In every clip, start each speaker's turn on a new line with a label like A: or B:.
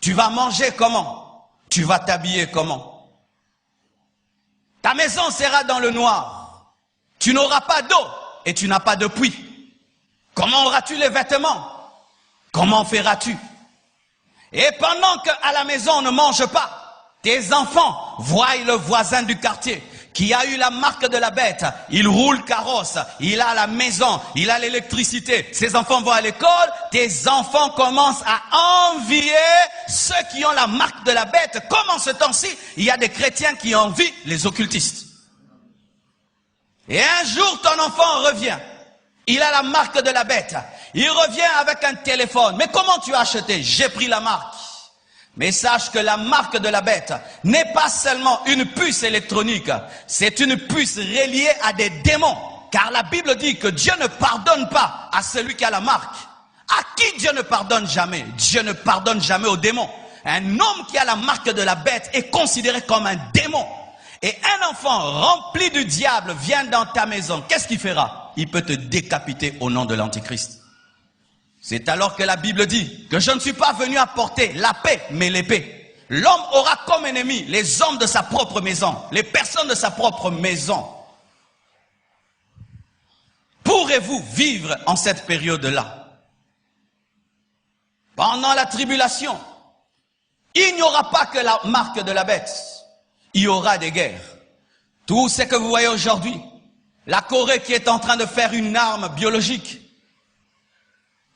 A: Tu vas manger comment? Tu vas t'habiller comment? Ta maison sera dans le noir. Tu n'auras pas d'eau et tu n'as pas de puits. Comment auras-tu les vêtements? Comment feras-tu? Et pendant qu'à la maison on ne mange pas, tes enfants voient le voisin du quartier qui a eu la marque de la bête, il roule carrosse, il a la maison, il a l'électricité, ses enfants vont à l'école, tes enfants commencent à envier ceux qui ont la marque de la bête. Comme en ce temps-ci, il y a des chrétiens qui envient les occultistes. Et un jour, ton enfant revient, il a la marque de la bête, il revient avec un téléphone. Mais comment tu as acheté? J'ai pris la marque. Mais sache que la marque de la bête n'est pas seulement une puce électronique, c'est une puce reliée à des démons. Car la Bible dit que Dieu ne pardonne pas à celui qui a la marque. À qui Dieu ne pardonne jamais? Dieu ne pardonne jamais aux démons. Un homme qui a la marque de la bête est considéré comme un démon. Et un enfant rempli du diable vient dans ta maison. Qu'est-ce qu'il fera? Il peut te décapiter au nom de l'Antichrist. C'est alors que la Bible dit que je ne suis pas venu apporter la paix, mais l'épée. L'homme aura comme ennemi les hommes de sa propre maison, les personnes de sa propre maison. Pourrez-vous vivre en cette période-là? Pendant la tribulation, il n'y aura pas que la marque de la bête. Il y aura des guerres. Tout ce que vous voyez aujourd'hui, la Corée qui est en train de faire une arme biologique,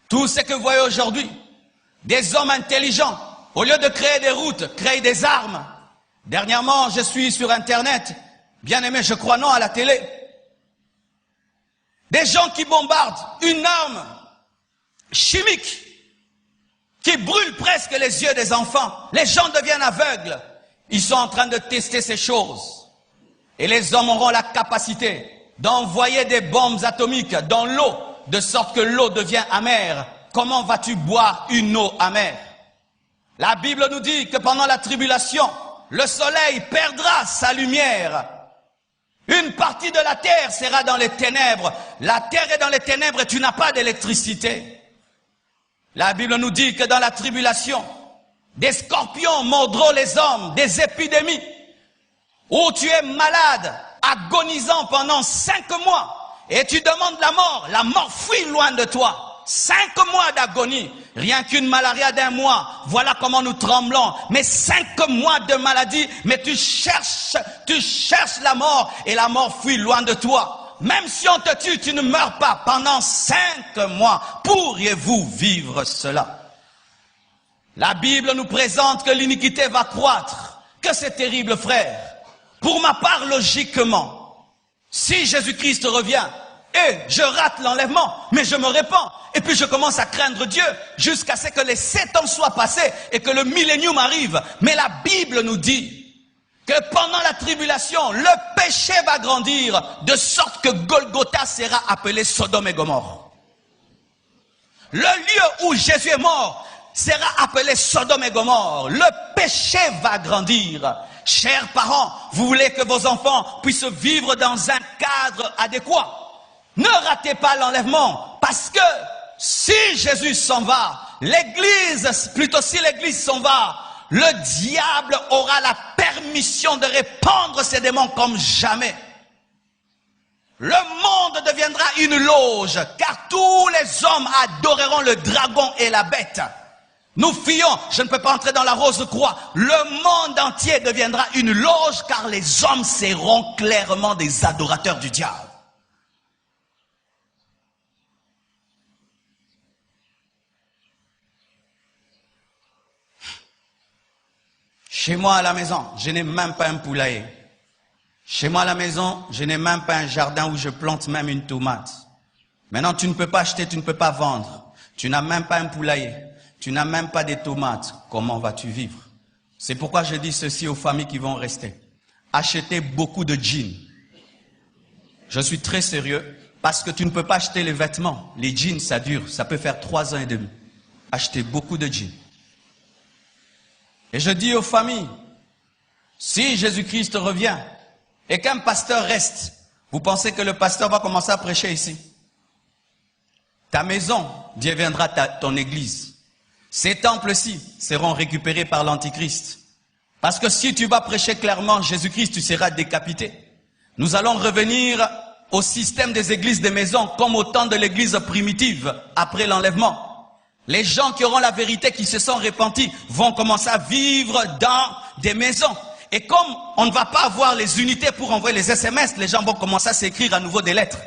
A: tout ce que vous voyez aujourd'hui, des hommes intelligents, au lieu de créer des routes, créent des armes. Dernièrement, je suis sur Internet, bien aimé, je crois non, à la télé. Des gens qui bombardent une arme chimique qui brûle presque les yeux des enfants. Les gens deviennent aveugles. Ils sont en train de tester ces choses. Et les hommes auront la capacité d'envoyer des bombes atomiques dans l'eau, de sorte que l'eau devient amère. Comment vas-tu boire une eau amère? La Bible nous dit que pendant la tribulation, le soleil perdra sa lumière. Une partie de la terre sera dans les ténèbres. La terre est dans les ténèbres et tu n'as pas d'électricité. La Bible nous dit que dans la tribulation, des scorpions mordront les hommes, des épidémies, où tu es malade, agonisant pendant 5 mois. Et tu demandes la mort fuit loin de toi. 5 mois d'agonie, rien qu'une malaria d'1 mois, voilà comment nous tremblons. Mais 5 mois de maladie, mais tu cherches la mort et la mort fuit loin de toi. Même si on te tue, tu ne meurs pas pendant 5 mois. Pourriez-vous vivre cela? La Bible nous présente que l'iniquité va croître. Que c'est terrible, frère. Pour ma part, logiquement, si Jésus-Christ revient, et je rate l'enlèvement, mais je me répands, et puis je commence à craindre Dieu, jusqu'à ce que les 7 ans soient passés, et que le millénium arrive. Mais la Bible nous dit que pendant la tribulation, le péché va grandir, de sorte que Golgotha sera appelé Sodome et Gomorrhe. Le lieu où Jésus est mort sera appelé Sodome et Gomorrhe. Le péché va grandir. Chers parents, vous voulez que vos enfants puissent vivre dans un cadre adéquat. Ne ratez pas l'enlèvement, parce que si Jésus s'en va, l'Église, plutôt si l'Église s'en va, le diable aura la permission de répandre ses démons comme jamais. Le monde deviendra une loge, car tous les hommes adoreront le dragon et la bête. Nous fuyons, je ne peux pas entrer dans la rose croix. Le monde entier deviendra une loge, car les hommes seront clairement des adorateurs du diable. Chez moi à la maison, je n'ai même pas un poulailler. Chez moi à la maison, je n'ai même pas un jardin où je plante même une tomate. Maintenant, tu ne peux pas acheter, tu ne peux pas vendre. Tu n'as même pas un poulailler. Tu n'as même pas des tomates. Comment vas-tu vivre? C'est pourquoi je dis ceci aux familles qui vont rester. Achetez beaucoup de jeans. Je suis très sérieux parce que tu ne peux pas acheter les vêtements. Les jeans, ça dure. Ça peut faire 3 ans et demi. Achetez beaucoup de jeans. Et je dis aux familles, si Jésus-Christ revient et qu'un pasteur reste, vous pensez que le pasteur va commencer à prêcher ici? Ta maison deviendra ton église. Ces temples-ci seront récupérés par l'Antichrist. Parce que si tu vas prêcher clairement Jésus-Christ, tu seras décapité. Nous allons revenir au système des églises des maisons, comme au temps de l'église primitive, après l'enlèvement. Les gens qui auront la vérité, qui se sont repentis, vont commencer à vivre dans des maisons. Et comme on ne va pas avoir les unités pour envoyer les SMS, les gens vont commencer à s'écrire à nouveau des lettres.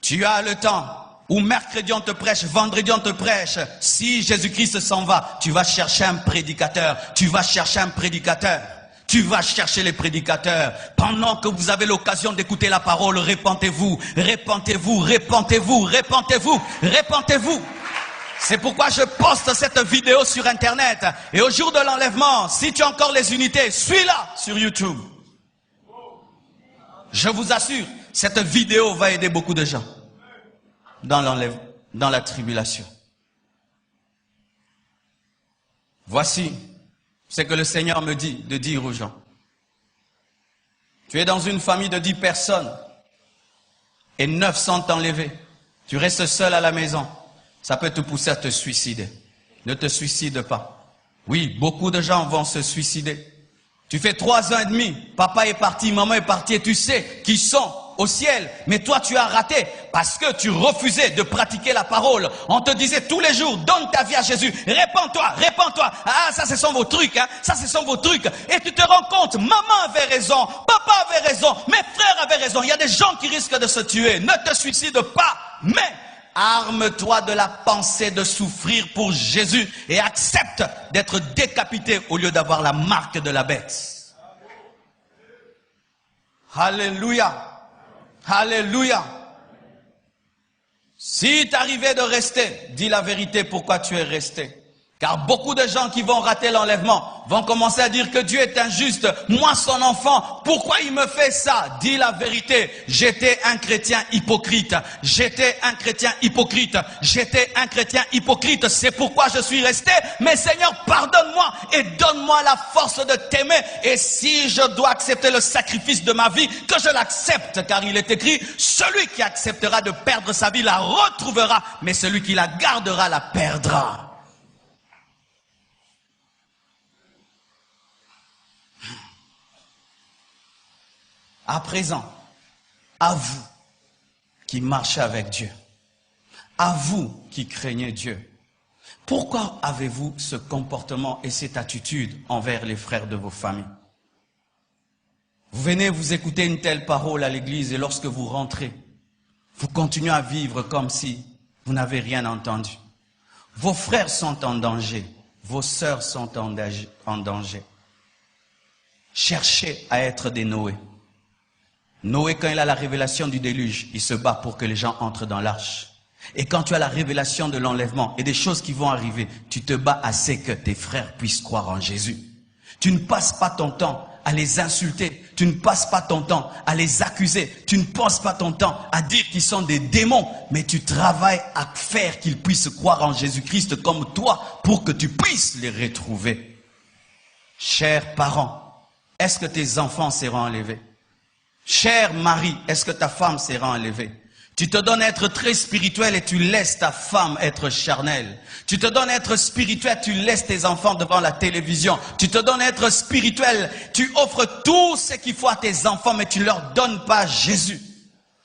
A: Tu as le temps. Ou mercredi on te prêche, vendredi on te prêche. Si Jésus-Christ s'en va, tu vas chercher un prédicateur. Tu vas chercher un prédicateur. Tu vas chercher les prédicateurs. Pendant que vous avez l'occasion d'écouter la parole, répentez-vous, répentez-vous, répentez-vous, répentez-vous, répentez-vous. C'est pourquoi je poste cette vidéo sur Internet. Et au jour de l'enlèvement, si tu as encore les unités, suis-la sur YouTube. Je vous assure, cette vidéo va aider beaucoup de gens dans l'enlèvement, dans la tribulation. Voici ce que le Seigneur me dit de dire aux gens. Tu es dans une famille de 10 personnes et 9 sont enlevés. Tu restes seul à la maison. Ça peut te pousser à te suicider. Ne te suicide pas. Oui, beaucoup de gens vont se suicider. Tu fais 3 ans et demi, papa est parti, maman est partie et tu sais qu'ils sont au ciel. Mais toi tu as raté parce que tu refusais de pratiquer la parole. On te disait tous les jours, donne ta vie à Jésus. Répands-toi, répands-toi. Ah, ça ce sont vos trucs, hein. Ça ce sont vos trucs. Et tu te rends compte, maman avait raison, papa avait raison, mes frères avaient raison. Il y a des gens qui risquent de se tuer. Ne te suicide pas, mais arme-toi de la pensée de souffrir pour Jésus et accepte d'être décapité au lieu d'avoir la marque de la bête. Alléluia. Alléluia. Si t'arrivais de rester, dis la vérité pourquoi tu es resté. Car beaucoup de gens qui vont rater l'enlèvement vont commencer à dire que Dieu est injuste. Moi, son enfant, pourquoi il me fait ça? Dis la vérité. J'étais un chrétien hypocrite. J'étais un chrétien hypocrite. J'étais un chrétien hypocrite. C'est pourquoi je suis resté. Mais Seigneur, pardonne-moi et donne-moi la force de t'aimer. Et si je dois accepter le sacrifice de ma vie, que je l'accepte. Car il est écrit, celui qui acceptera de perdre sa vie la retrouvera. Mais celui qui la gardera la perdra. À présent, à vous qui marchez avec Dieu, à vous qui craignez Dieu, pourquoi avez-vous ce comportement et cette attitude envers les frères de vos familles? Vous venez vous écouter une telle parole à l'église et lorsque vous rentrez, vous continuez à vivre comme si vous n'avez rien entendu. Vos frères sont en danger, vos sœurs sont en danger. Cherchez à être des Noé. Noé, quand il a la révélation du déluge, il se bat pour que les gens entrent dans l'arche. Et quand tu as la révélation de l'enlèvement et des choses qui vont arriver, tu te bats assez que tes frères puissent croire en Jésus. Tu ne passes pas ton temps à les insulter. Tu ne passes pas ton temps à les accuser. Tu ne passes pas ton temps à dire qu'ils sont des démons. Mais tu travailles à faire qu'ils puissent croire en Jésus-Christ comme toi pour que tu puisses les retrouver. Chers parents, est-ce que tes enfants seront enlevés? Cher mari, est-ce que ta femme sera enlevée? Tu te donnes à être très spirituel et tu laisses ta femme être charnelle. Tu te donnes à être spirituel, tu laisses tes enfants devant la télévision. Tu te donnes à être spirituel, tu offres tout ce qu'il faut à tes enfants, mais tu ne leur donnes pas Jésus.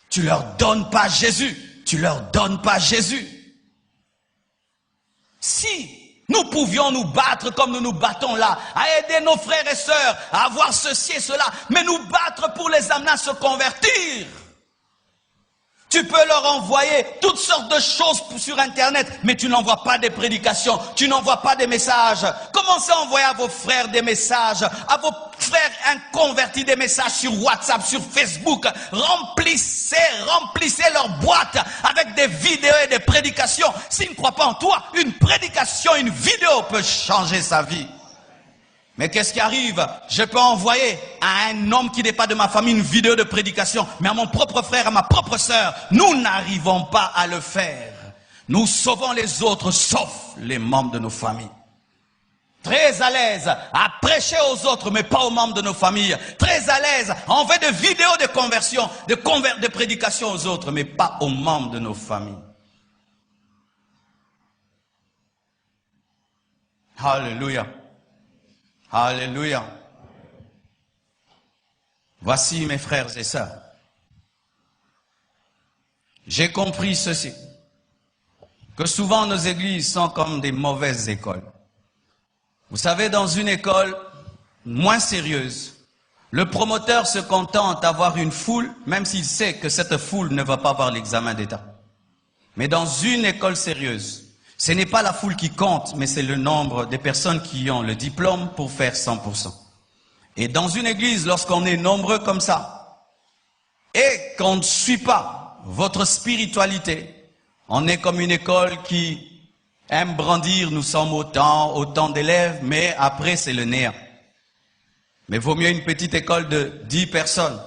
A: Tu leur donnes pas Jésus. Tu leur donnes pas Jésus. Si nous pouvions nous battre comme nous nous battons là, à aider nos frères et sœurs, à avoir ceci et cela, mais nous battre pour les amener à se convertir. Tu peux leur envoyer toutes sortes de choses sur Internet, mais tu n'envoies pas des prédications, tu n'envoies pas des messages. Commencez à envoyer à vos frères des messages, à vos frères inconvertis des messages sur WhatsApp, sur Facebook. Remplissez leur boîte avec des vidéos et des prédications. S'ils ne croient pas en toi, une prédication, une vidéo peut changer sa vie. Mais qu'est-ce qui arrive? Je peux envoyer à un homme qui n'est pas de ma famille une vidéo de prédication, mais à mon propre frère, à ma propre sœur, nous n'arrivons pas à le faire. Nous sauvons les autres, sauf les membres de nos familles. Très à l'aise à prêcher aux autres, mais pas aux membres de nos familles. Très à l'aise à envoyer des vidéos de conversion, de prédication aux autres, mais pas aux membres de nos familles. Alléluia. Alléluia. Voici mes frères et sœurs. J'ai compris ceci, que souvent nos églises sont comme des mauvaises écoles. Vous savez, dans une école moins sérieuse, le promoteur se contente d'avoir une foule, même s'il sait que cette foule ne va pas avoir l'examen d'État. Mais dans une école sérieuse, ce n'est pas la foule qui compte, mais c'est le nombre des personnes qui ont le diplôme pour faire 100%. Et dans une église, lorsqu'on est nombreux comme ça, et qu'on ne suit pas votre spiritualité, on est comme une école qui aime brandir, nous sommes autant d'élèves, mais après c'est le néant. Mais vaut mieux une petite école de 10 personnes,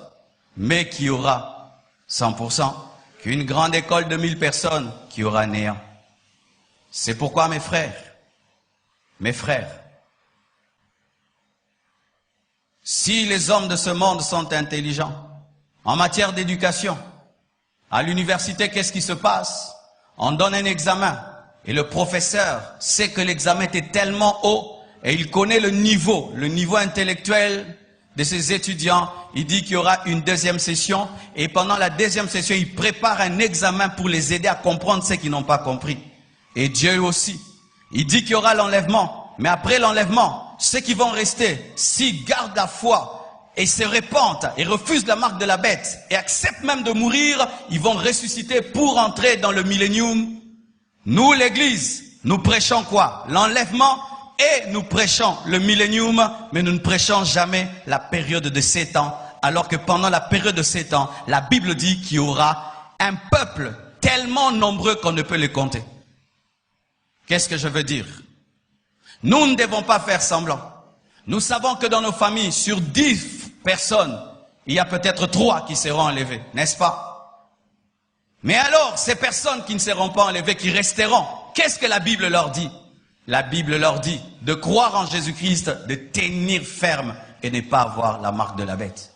A: mais qui aura 100%, qu'une grande école de 1000 personnes qui aura néant. C'est pourquoi mes frères, si les hommes de ce monde sont intelligents, en matière d'éducation, à l'université, qu'est-ce qui se passe? On donne un examen et le professeur sait que l'examen est tellement haut et il connaît le niveau intellectuel de ses étudiants. Il dit qu'il y aura une deuxième session et pendant la deuxième session, il prépare un examen pour les aider à comprendre ce qu'ils n'ont pas compris. Et Dieu aussi, il dit qu'il y aura l'enlèvement, mais après l'enlèvement, ceux qui vont rester, s'ils gardent la foi et se répandent et refusent la marque de la bête et acceptent même de mourir, ils vont ressusciter pour entrer dans le millénium. Nous, l'Église, nous prêchons quoi? L'enlèvement et nous prêchons le millénium, mais nous ne prêchons jamais la période de 7 ans, alors que pendant la période de 7 ans, la Bible dit qu'il y aura un peuple tellement nombreux qu'on ne peut les compter. Qu'est-ce que je veux dire? Nous ne devons pas faire semblant. Nous savons que dans nos familles, sur 10 personnes, il y a peut-être 3 qui seront enlevées, n'est-ce pas? Mais alors, ces personnes qui ne seront pas enlevées, qui resteront, qu'est-ce que la Bible leur dit? La Bible leur dit de croire en Jésus-Christ, de tenir ferme et ne pas avoir la marque de la bête.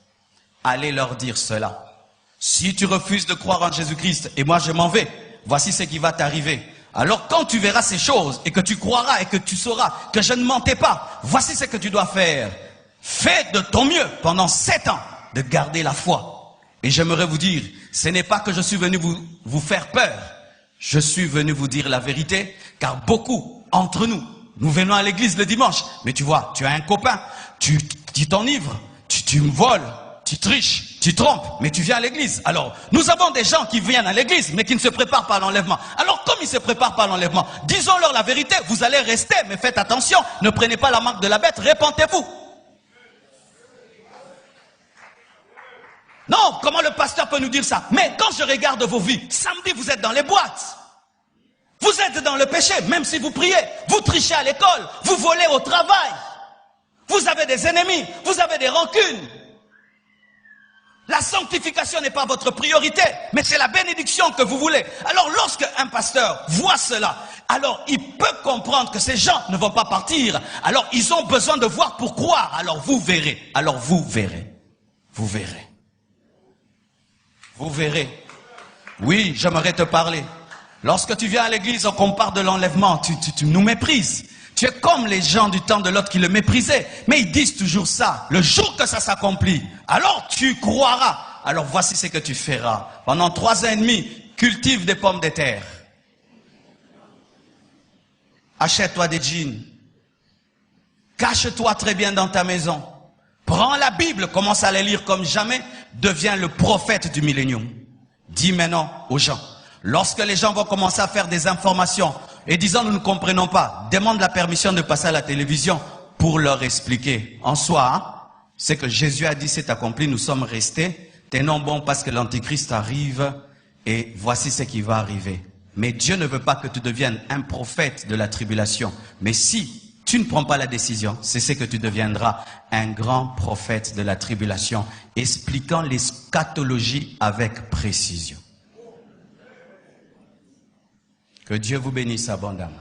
A: Allez leur dire cela. Si tu refuses de croire en Jésus-Christ et moi je m'en vais, voici ce qui va t'arriver. Alors quand tu verras ces choses et que tu croiras et que tu sauras que je ne mentais pas, voici ce que tu dois faire. Fais de ton mieux pendant 7 ans de garder la foi. Et j'aimerais vous dire, ce n'est pas que je suis venu vous faire peur. Je suis venu vous dire la vérité, car beaucoup entre nous, nous venons à l'église le dimanche. Mais tu vois, tu as un copain, tu t'enivres, tu me voles, tu triches, tu trompes, mais tu viens à l'église. Alors, nous avons des gens qui viennent à l'église, mais qui ne se préparent pas à l'enlèvement. Alors, comme ils ne se préparent pas à l'enlèvement, disons-leur la vérité, vous allez rester, mais faites attention, ne prenez pas la marque de la bête, répentez-vous. Non, comment le pasteur peut nous dire ça? Mais quand je regarde vos vies, samedi vous êtes dans les boîtes. Vous êtes dans le péché, même si vous priez. Vous trichez à l'école, vous volez au travail. Vous avez des ennemis, vous avez des rancunes. La sanctification n'est pas votre priorité, mais c'est la bénédiction que vous voulez. Alors lorsque un pasteur voit cela, alors il peut comprendre que ces gens ne vont pas partir. Alors ils ont besoin de voir pour croire. Alors vous verrez. Alors vous verrez. Vous verrez. Vous verrez. Oui, j'aimerais te parler. Lorsque tu viens à l'église, on parle de l'enlèvement, tu nous méprises. Tu es comme les gens du temps de Lot qui le méprisaient. Mais ils disent toujours ça. Le jour que ça s'accomplit, alors tu croiras. Alors voici ce que tu feras. Pendant 3 ans et demi, cultive des pommes de terre. Achète-toi des jeans. Cache-toi très bien dans ta maison. Prends la Bible, commence à la lire comme jamais. Deviens le prophète du millénium. Dis maintenant aux gens. Lorsque les gens vont commencer à faire des informations et disant nous ne comprenons pas, demande la permission de passer à la télévision pour leur expliquer. En soi, hein, c'est que Jésus a dit c'est accompli, nous sommes restés, tenons bon parce que l'Antichrist arrive et voici ce qui va arriver. Mais Dieu ne veut pas que tu deviennes un prophète de la tribulation. Mais si tu ne prends pas la décision, c'est ce que tu deviendras, un grand prophète de la tribulation, expliquant l'eschatologie avec précision. Que Dieu vous bénisse abondamment.